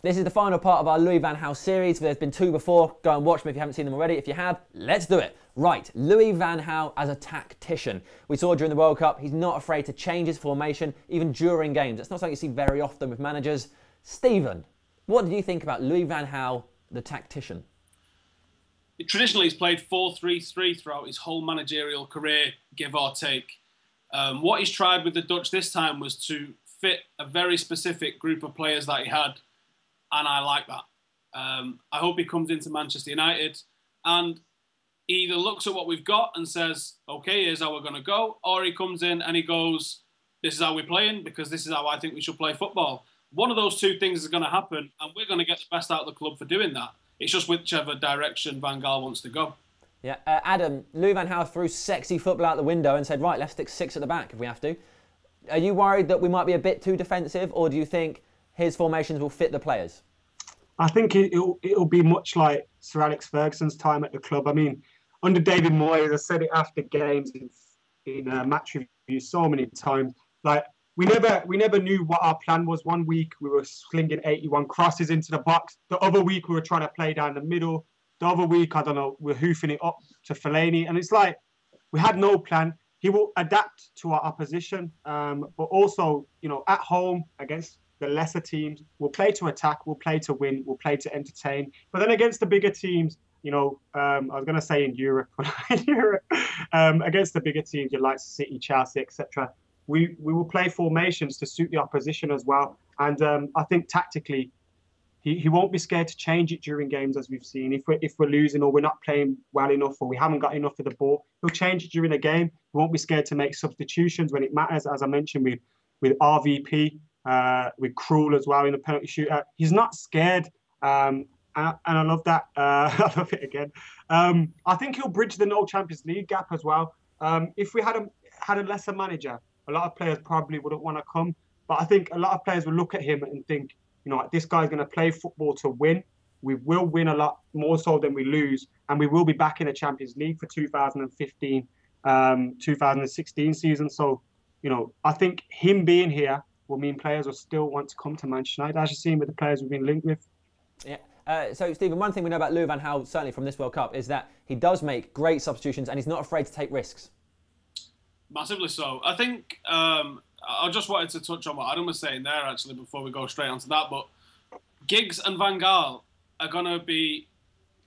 This is the final part of our Louis van Gaal series. There's been 2 before. Go and watch them if you haven't seen them already. If you have, let's do it. Right, Louis van Gaal as a tactician. We saw during the World Cup, he's not afraid to change his formation, even during games. It's not something you see very often with managers. Stephen, what did you think about Louis van Gaal, the tactician? Traditionally, he's played 4-3-3 throughout his whole managerial career, give or take. What he's tried with the Dutch this time was to fit a very specific group of players that he had, and I like that. I hope he comes into Manchester United and he either looks at what we've got and says, okay, here's how we're going to go, or he comes in and he goes, this is how we're playing because this is how I think we should play football. One of those 2 things is going to happen, and we're going to get the best out of the club for doing that. It's just whichever direction Van Gaal wants to go. Yeah, Adam, Louis van Gaal threw sexy football out the window and said, right, let's stick 6 at the back if we have to. Are you worried that we might be a bit too defensive, or do you think his formations will fit the players? I think it'll be much like Sir Alex Ferguson's time at the club. I mean, under David Moyes, I said it after games in match reviews so many times. Like we never knew what our plan was. One week we were slinging 81 crosses into the box. The other week we were trying to play down the middle. The other week, I don't know, we're hoofing it up to Fellaini, and it's like we had no plan. He will adapt to our opposition, but also, you know, at home against the lesser teams, we'll play to attack, we'll play to win, we'll play to entertain. But then against the bigger teams, you know, I was going to say in Europe, against the bigger teams, you like City, Chelsea, etc., we will play formations to suit the opposition as well. And I think tactically, he won't be scared to change it during games, as we've seen. If we're losing or we're not playing well enough or we haven't got enough of the ball, he'll change it during the game. He won't be scared to make substitutions when it matters, as I mentioned with RVP, with Krul as well in the penalty shootout. He's not scared, and I love that. I love it again. I think he'll bridge the no Champions League gap as well. If we had a lesser manager, a lot of players probably wouldn't want to come. But I think a lot of players will look at him and think, you know, this guy's going to play football to win. We will win a lot more so than we lose. And we will be back in the Champions League for 2015, 2016 season. So, you know, I think him being here will mean players will still want to come to Manchester United, as you've seen with the players we've been linked with. Yeah. So, Stephen, one thing we know about Louis van Gaal, certainly from this World Cup, is that he does make great substitutions and he's not afraid to take risks. Massively so. I think I just wanted to touch on what Adam was saying there, actually, before we go straight onto that. But Giggs and Van Gaal are going to be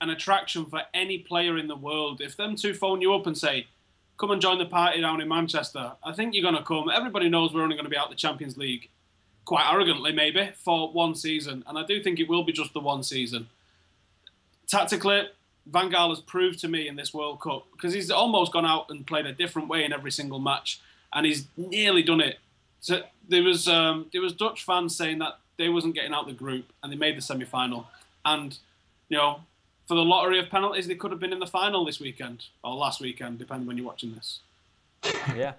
an attraction for any player in the world. If them 2 phone you up and say, come and join the party down in Manchester, I think you're going to come. Everybody knows we're only going to be out the Champions League, quite arrogantly maybe, for 1 season. And I do think it will be just the 1 season. Tactically, Van Gaal has proved to me in this World Cup, because he's almost gone out and played a different way in every single match, and he's nearly done it. So there was Dutch fans saying that they wasn't getting out the group, and they made the semi-final. And, you know, for the lottery of penalties, they could have been in the final this weekend, or last weekend, depending when you're watching this. Yeah.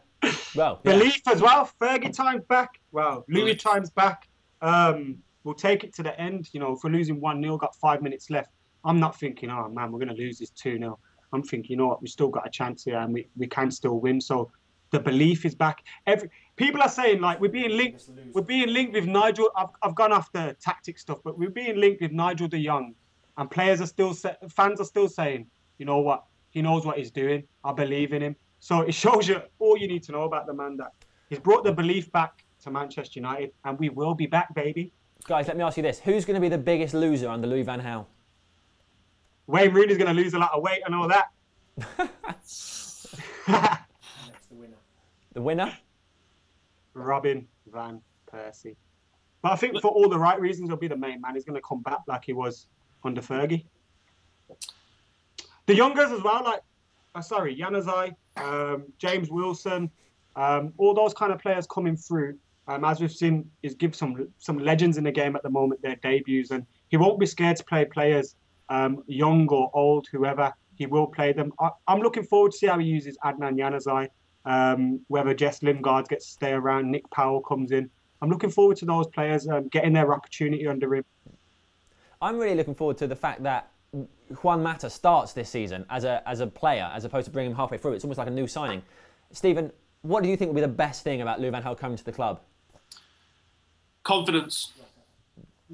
Well, yeah. Belief as well. Fergie time's back. Well, Louis time's back. We'll take it to the end. You know, if we're losing 1-0, got 5 minutes left, I'm not thinking, oh man, we're going to lose this 2-0. I'm thinking, you know what, we've still got a chance here and we can still win. So the belief is back. People are saying, like, we're being linked with Nigel. I've gone off the tactic stuff, but we're being linked with Nigel de Jong, and fans are still saying, you know what, he knows what he's doing. I believe in him. So it shows you all you need to know about the man, that he's brought the belief back to Manchester United, and we will be back, baby. Guys, let me ask you this. Who's going to be the biggest loser under Louis van Gaal? Wayne Rooney's going to lose a lot of weight, I know that. The winner? Robin van Persie. But I think for all the right reasons, he'll be the main man. He's going to come back like he was under Fergie. The youngers as well, like, Januzaj, James Wilson, all those kind of players coming through, as we've seen, is give some legends in the game at the moment their debuts, and he won't be scared to play players, young or old, whoever. He will play them. I'm looking forward to see how he uses Adnan Januzaj, whether Jess Lingard gets to stay around, Nick Powell comes in. I'm looking forward to those players getting their opportunity under him. I'm really looking forward to the fact that Juan Mata starts this season as a player, as opposed to bringing him halfway through. It's almost like a new signing. Stephen, what do you think will be the best thing about Louis van Gaal coming to the club? Confidence.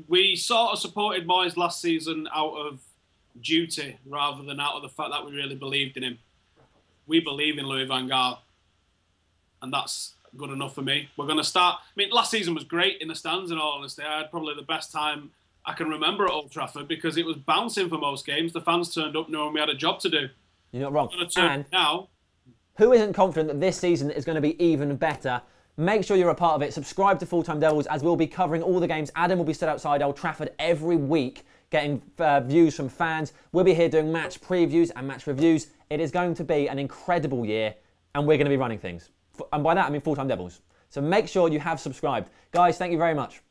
we sort of supported Moyes last season out of duty rather than out of the fact that we really believed in him. We believe in Louis van Gaal, and that's good enough for me. We're going to start. I mean, last season was great in the stands, in all honesty. I had probably the best time I can remember at Old Trafford because it was bouncing for most games. The fans turned up knowing we had a job to do. You're not wrong. And now, who isn't confident that this season is going to be even better? Make sure you're a part of it. Subscribe to Full Time Devils, as we'll be covering all the games. Adam will be stood outside Old Trafford every week getting views from fans. We'll be here doing match previews and match reviews. It is going to be an incredible year, and we're going to be running things. And by that, I mean Full Time Devils. So make sure you have subscribed. Guys, thank you very much.